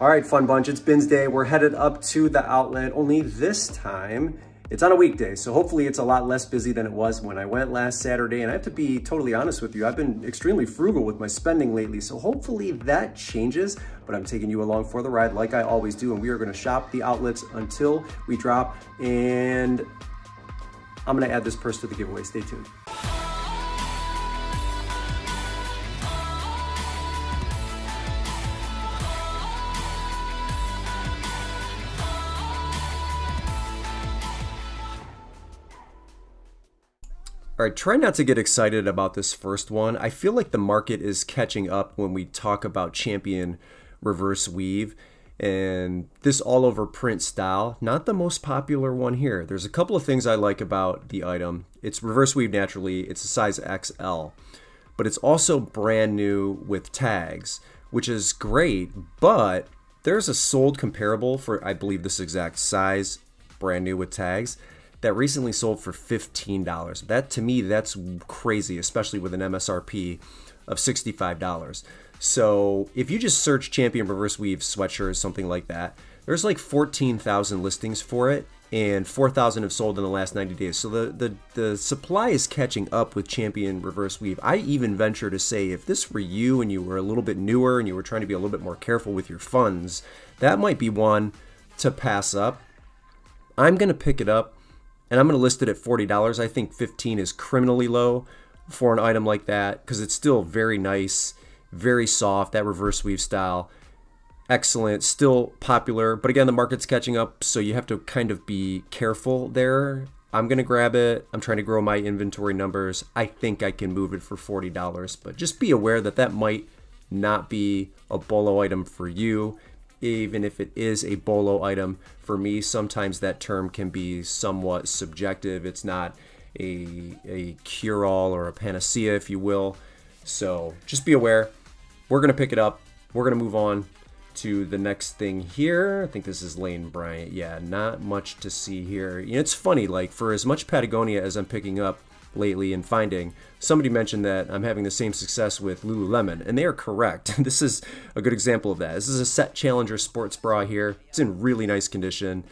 All right, fun bunch, it's Bins Day. We're headed up to the outlet, only this time it's on a weekday, so hopefully it's a lot less busy than it was when I went last Saturday. And I have to be totally honest with you, I've been extremely frugal with my spending lately, so hopefully that changes. But I'm taking you along for the ride like I always do, and we are gonna shop the outlets until we drop, and I'm gonna add this purse to the giveaway. Stay tuned. All right, try not to get excited about this first one. I feel like the market is catching up when we talk about Champion reverse weave, and this all over print style, not the most popular one here. There's a couple of things I like about the item. It's reverse weave naturally, it's a size XL, but it's also brand new with tags, which is great, but there's a sold comparable for, I believe, this exact size, brand new with tags, that recently sold for $15. That, to me, that's crazy, especially with an MSRP of $65. So if you just search Champion reverse weave sweatshirt or something like that, there's like 14,000 listings for it, and 4,000 have sold in the last 90 days. So the supply is catching up with Champion reverse weave. I even venture to say, if this were you and you were a little bit newer and you were trying to be a little bit more careful with your funds, that might be one to pass up. I'm going to pick it up, and I'm going to list it at $40. I think $15 is criminally low for an item like that, because it's still very nice, very soft, that reverse weave style. Excellent, still popular, but again, the market's catching up, so you have to kind of be careful there. I'm going to grab it. I'm trying to grow my inventory numbers. I think I can move it for $40, but just be aware that that might not be a BOLO item for you. Even if it is a BOLO item for me, sometimes that term can be somewhat subjective. It's not a cure-all or a panacea, if you will. So just be aware. We're going to pick it up. We're going to move on to the next thing here. I think this is Lane Bryant. Yeah, not much to see here. You know, it's funny, like, for as much Patagonia as I'm picking up lately and finding, somebody mentioned that I'm having the same success with Lululemon, and they are correct. This is a good example of that. This is a Set Challenger sports bra here. It's in really nice condition.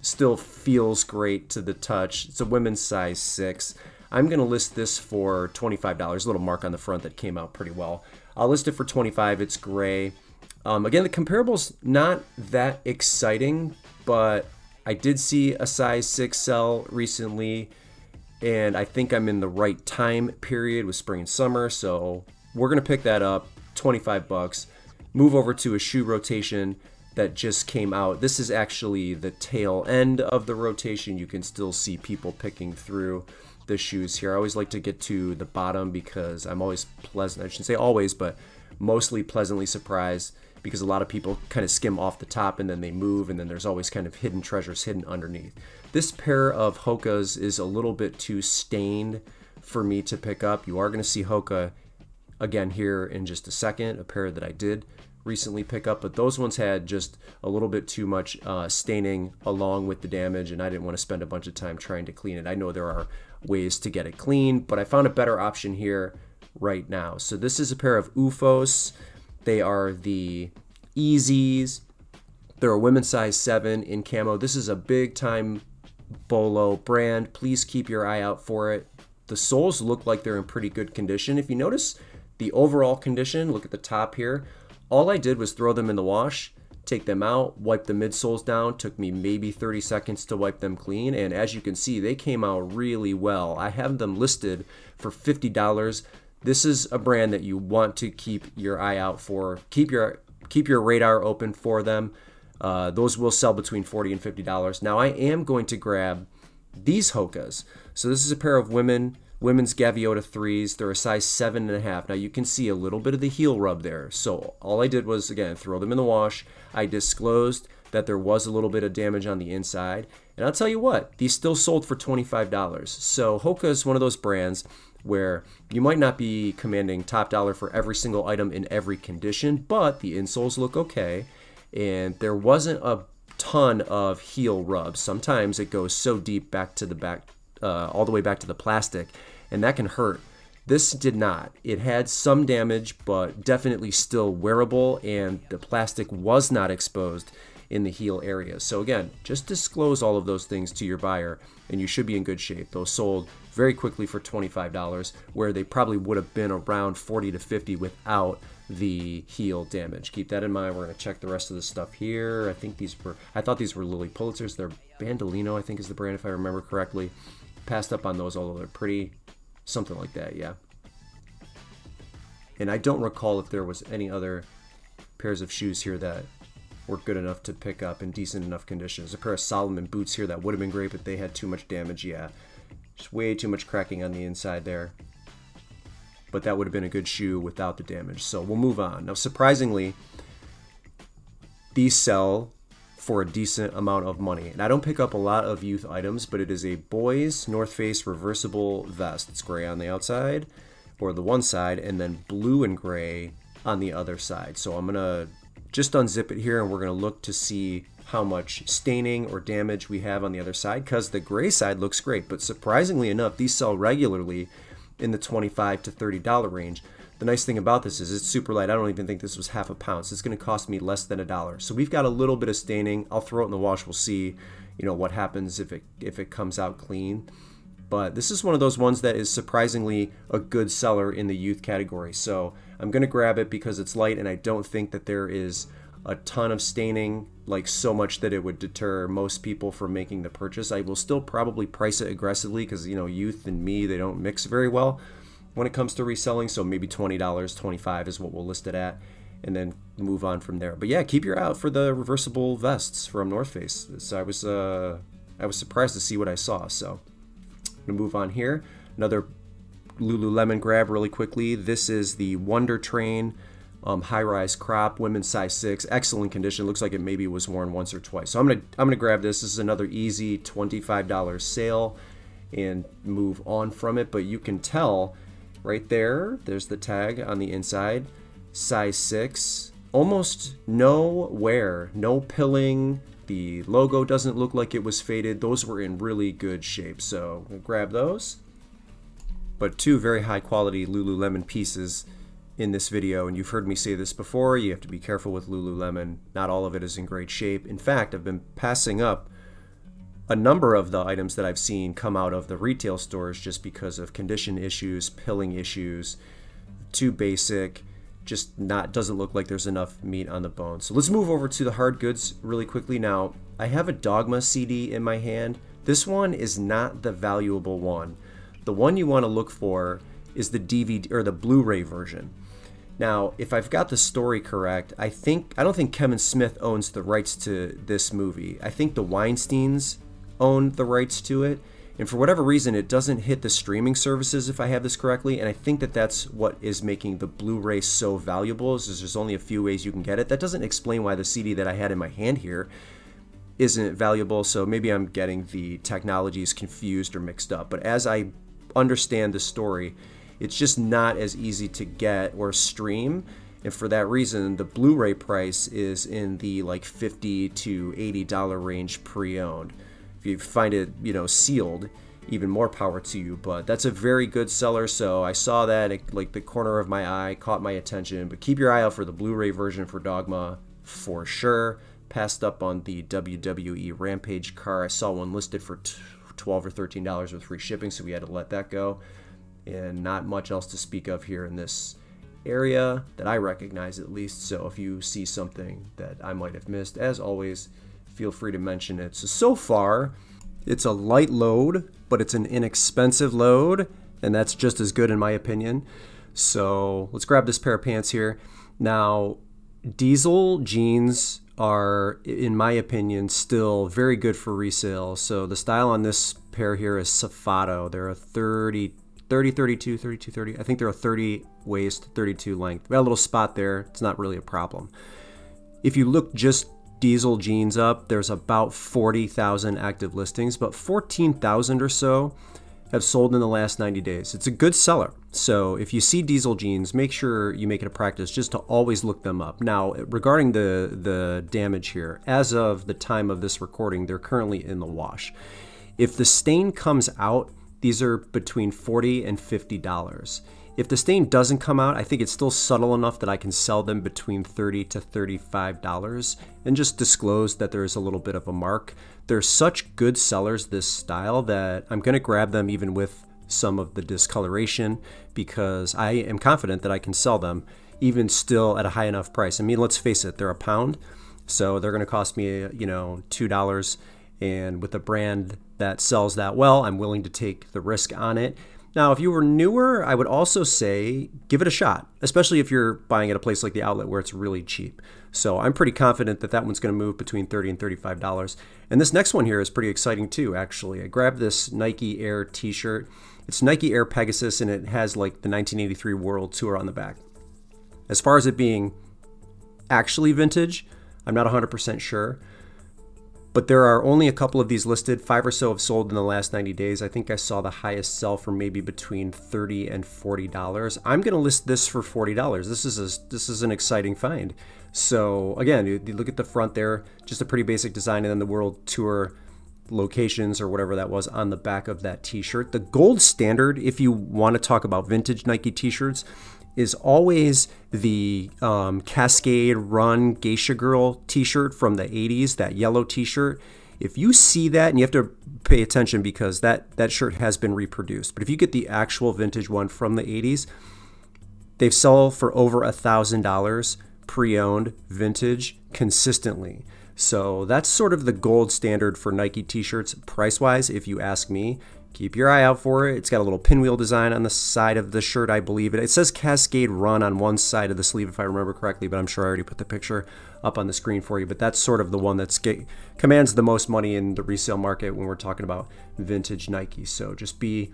Still feels great to the touch. It's a women's size 6. I'm going to list this for $25. A little mark on the front that came out pretty well. I'll list it for $25. It's gray. Again, the comparable's not that exciting, but I did see a size 6 sell recently, and I think I'm in the right time period with spring and summer, so we're going to pick that up, 25 bucks. Move over to a shoe rotation that just came out. This is actually the tail end of the rotation. You can still see people picking through the shoes here. I always like to get to the bottom because I'm always pleasant, I shouldn't say always, but mostly pleasantly surprised, because a lot of people kind of skim off the top and then they move, and then there's always kind of hidden treasures hidden underneath. This pair of Hokas is a little bit too stained for me to pick up. You are going to see Hoka again here in just a second, a pair that I did recently pick up, but those ones had just a little bit too much staining along with the damage, and I didn't want to spend a bunch of time trying to clean it. I know there are ways to get it clean, but I found a better option here right now. So this is a pair of UFOs. They are the Easies. They're a women's size 7 in camo. This is a big time BOLO brand. Please keep your eye out for it. The soles look like they're in pretty good condition. If you notice the overall condition, look at the top here. All I did was throw them in the wash, take them out, wipe the midsoles down. Took me maybe 30 seconds to wipe them clean, and as you can see, they came out really well. I have them listed for $50. This is a brand that you want to keep your eye out for. Keep your radar open for them. Those will sell between $40 and $50. Now I am going to grab these Hokas. So this is a pair of women's Gaviota 3s. They're a size 7.5. Now you can see a little bit of the heel rub there. So all I did was, again, throw them in the wash. I disclosed that there was a little bit of damage on the inside. And I'll tell you what, these still sold for $25. So Hoka is one of those brands where you might not be commanding top dollar for every single item in every condition, but the insoles look okay, and there wasn't a ton of heel rubs. Sometimes it goes so deep back to the back, all the way back to the plastic, and that can hurt. This did not. It had some damage, but definitely still wearable, and the plastic was not exposed in the heel area. So again, just disclose all of those things to your buyer and you should be in good shape. Those sold very quickly for $25, where they probably would have been around $40 to $50 without the heel damage. Keep that in mind. We're going to check the rest of the stuff here. I thought these were Lily Pulitzers. They're Bandolino, I think is the brand, if I remember correctly. Passed up on those, although they're pretty, something like that, yeah. And I don't recall if there was any other pairs of shoes here that were good enough to pick up in decent enough condition. There's a pair of Solomon boots here that would have been great, but they had too much damage, yeah. Just way too much cracking on the inside there. But that would have been a good shoe without the damage. So we'll move on. Now, surprisingly, these sell for a decent amount of money. And I don't pick up a lot of youth items, but it is a boys North Face reversible vest. It's gray on the outside, or the one side, and then blue and gray on the other side. So I'm gonna just unzip it here, and we're gonna look to see how much staining or damage we have on the other side, because the gray side looks great, but surprisingly enough, these sell regularly in the $25 to $30 range. The nice thing about this is it's super light. I don't even think this was half a pound, so it's going to cost me less than $1. So we've got a little bit of staining. I'll throw it in the wash. We'll see, you know, what happens if it comes out clean. But this is one of those ones that is surprisingly a good seller in the youth category. So I'm going to grab it because it's light, and I don't think that there is a ton of staining, like so much that it would deter most people from making the purchase. I will still probably price it aggressively because, you know, youth and me, they don't mix very well when it comes to reselling. So maybe $20, $25 is what we'll list it at, and then move on from there. But yeah, keep your eye out for the reversible vests from North Face. So I was surprised to see what I saw. So I'm gonna move on here. Another Lululemon grab really quickly. This is the Wonder Train high-rise crop, women's size 6, excellent condition. Looks like it maybe was worn once or twice. So I'm gonna grab this. This is another easy $25 sale and move on from it. But you can tell right there, there's the tag on the inside, size 6, almost no wear, no pilling. The logo doesn't look like it was faded. Those were in really good shape. So I'll grab those. But two very high quality Lululemon pieces in this video, and you've heard me say this before, you have to be careful with Lululemon. Not all of it is in great shape. In fact, I've been passing up a number of the items that I've seen come out of the retail stores just because of condition issues, pilling issues, too basic, just doesn't look like there's enough meat on the bone. So let's move over to the hard goods really quickly. Now, I have a Dogma CD in my hand. This one is not the valuable one. The one you want to look for is the DVD or the Blu-ray version. Now, if I've got the story correct, I don't think Kevin Smith owns the rights to this movie. I think the Weinsteins own the rights to it, and for whatever reason, it doesn't hit the streaming services, if I have this correctly, and I think that that's what is making the Blu-ray so valuable, is there's only a few ways you can get it. That doesn't explain why the CD that I had in my hand here isn't valuable, so maybe I'm getting the technologies confused or mixed up. But as I understand the story, it's just not as easy to get or stream, and for that reason the Blu-ray price is in the like $50 to $80 range pre-owned. If you find it, you know, sealed, even more power to you. But that's a very good seller, so I saw that, like the corner of my eye caught my attention. But keep your eye out for the Blu-ray version for Dogma for sure. Passed up on the WWE Rampage car. I saw one listed for $12 or $13 with free shipping, so we had to let that go. And not much else to speak of here in this area that I recognize, at least. So if you see something that I might have missed, as always, feel free to mention it. So far, it's a light load, but it's an inexpensive load, and that's just as good in my opinion. So let's grab this pair of pants here. Now, diesel jeans are, in my opinion, still very good for resale. So the style on this pair here is Safato. They're a 30, 32, 32, 30. I think they're a 30 waist, 32 length. We got a little spot there. It's not really a problem. If you look just diesel jeans up, there's about 40,000 active listings, but 14,000 or so have sold in the last 90 days. It's a good seller. So if you see diesel jeans, make sure you make it a practice just to always look them up. Now, regarding the damage here, as of the time of this recording, they're currently in the wash. If the stain comes out, these are between $40 and $50. If the stain doesn't come out, I think it's still subtle enough that I can sell them between $30 to $35 and just disclose that there is a little bit of a mark. They're such good sellers, this style, that I'm going to grab them even with some of the discoloration, because I am confident that I can sell them even still at a high enough price. I mean, let's face it, they're a pound, so they're going to cost me, you know, $2. And with a brand that sells that well, I'm willing to take the risk on it. Now, if you were newer, I would also say give it a shot, especially if you're buying at a place like the Outlet where it's really cheap. So I'm pretty confident that that one's going to move between $30 and $35. And this next one here is pretty exciting too, actually. I grabbed this Nike Air t-shirt. It's Nike Air Pegasus, and it has like the 1983 World Tour on the back. As far as it being actually vintage, I'm not 100% sure. But there are only a couple of these listed. 5 or so have sold in the last 90 days. I think I saw the highest sell for maybe between $30 and $40. I'm going to list this for $40. This is an exciting find. So again, you look at the front there, just a pretty basic design, and then the World Tour locations or whatever that was on the back of that t-shirt. The gold standard, if you want to talk about vintage Nike t-shirts, is always the Cascade Run Geisha Girl t-shirt from the 80s, that yellow t-shirt. If you see that, and you have to pay attention because that shirt has been reproduced, but if you get the actual vintage one from the 80s, they've sold for over $1,000 pre-owned vintage consistently. So that's sort of the gold standard for Nike t-shirts price-wise, if you ask me. Keep your eye out for it. It's got a little pinwheel design on the side of the shirt, I believe. It says Cascade Run on one side of the sleeve, if I remember correctly, but I'm sure I already put the picture up on the screen for you. But that's sort of the one that commands the most money in the resale market when we're talking about vintage Nike. So just be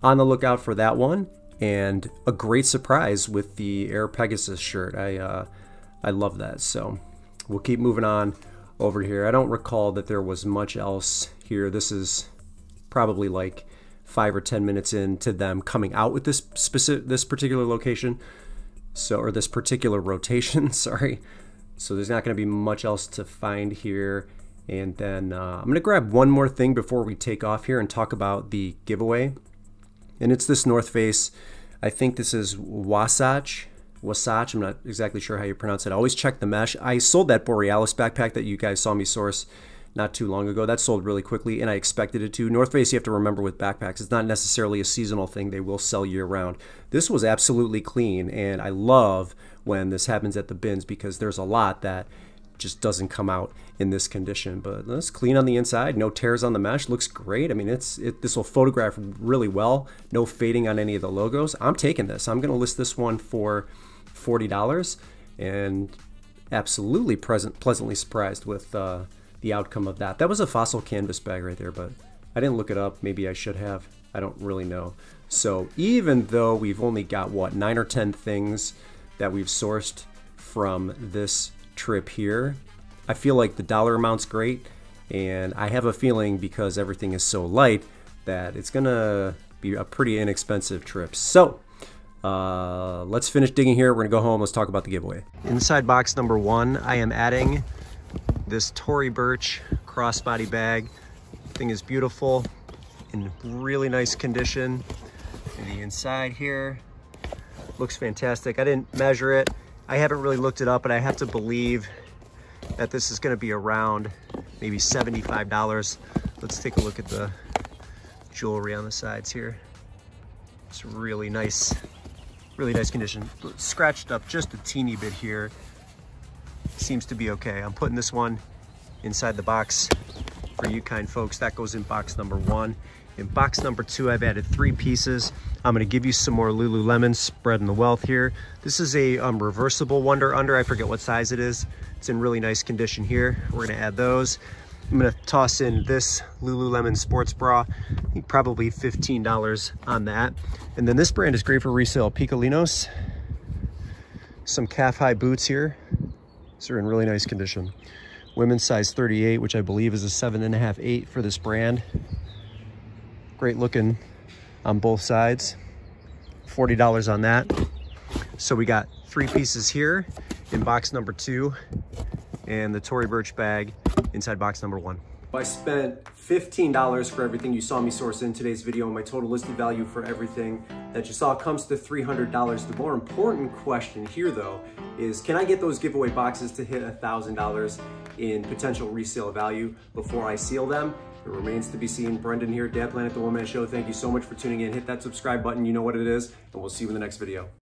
on the lookout for that one. And a great surprise with the Air Pegasus shirt. I love that. So we'll keep moving on over here. I don't recall that there was much else here. This is probably like 5 or 10 minutes into them coming out with this particular location, or this particular rotation, sorry. So there's not going to be much else to find here. And then I'm going to grab one more thing before we take off here and talk about the giveaway. And it's this North Face. I think this is Wasatch. I'm not exactly sure how you pronounce it. I always check the mesh. I sold that Borealis backpack that you guys saw me source not too long ago. That sold really quickly, and I expected it to. North Face, you have to remember with backpacks, it's not necessarily a seasonal thing. They will sell year round. This was absolutely clean, and I love when this happens at the bins because there's a lot that just doesn't come out in this condition. But it's clean on the inside, no tears on the mesh, looks great. I mean, this will photograph really well, no fading on any of the logos. I'm taking this. I'm going to list this one for $40, and absolutely pleasantly surprised with the outcome of that. That was a Fossil canvas bag right there, but I didn't look it up. Maybe I should have. I don't really know. So even though we've only got, what, 9 or 10 things that we've sourced from this trip here, I feel like the dollar amount's great, and I have a feeling because everything is so light that it's gonna be a pretty inexpensive trip. So let's finish digging here. We're gonna go home. Let's talk about the giveaway. Inside box number 1, I am adding this Tory Burch crossbody bag. The thing is beautiful, in really nice condition. The inside here looks fantastic. I didn't measure it. I haven't really looked it up, but I have to believe that this is going to be around maybe $75. Let's take a look at the jewelry on the sides here. It's really nice condition. Scratched up just a teeny bit here. Seems to be okay. I'm putting this one inside the box for you kind folks. That goes in box number 1. In box number 2, I've added 3 pieces. I'm going to give you some more Lululemon spreading the wealth here. This is a reversible Wonder Under. I forget what size it is. It's in really nice condition here. We're going to add those. I'm going to toss in this Lululemon sports bra. I think probably $15 on that. And then this brand is great for resale. Picolinos. Some calf-high boots here. These are in really nice condition. Women's size 38, which I believe is a 7.5, 8 for this brand. Great looking on both sides. $40 on that. So we got 3 pieces here in box number 2, and the Tory Burch bag inside box number 1. I spent $15 for everything you saw me source in today's video, and my total listed value for everything that you saw comes to $300. The more important question here though is, can I get those giveaway boxes to hit $1,000 in potential resale value before I seal them? It remains to be seen. Brendan here, Dad Planet, The One Man Show. Thank you so much for tuning in. Hit that subscribe button, you know what it is, and we'll see you in the next video.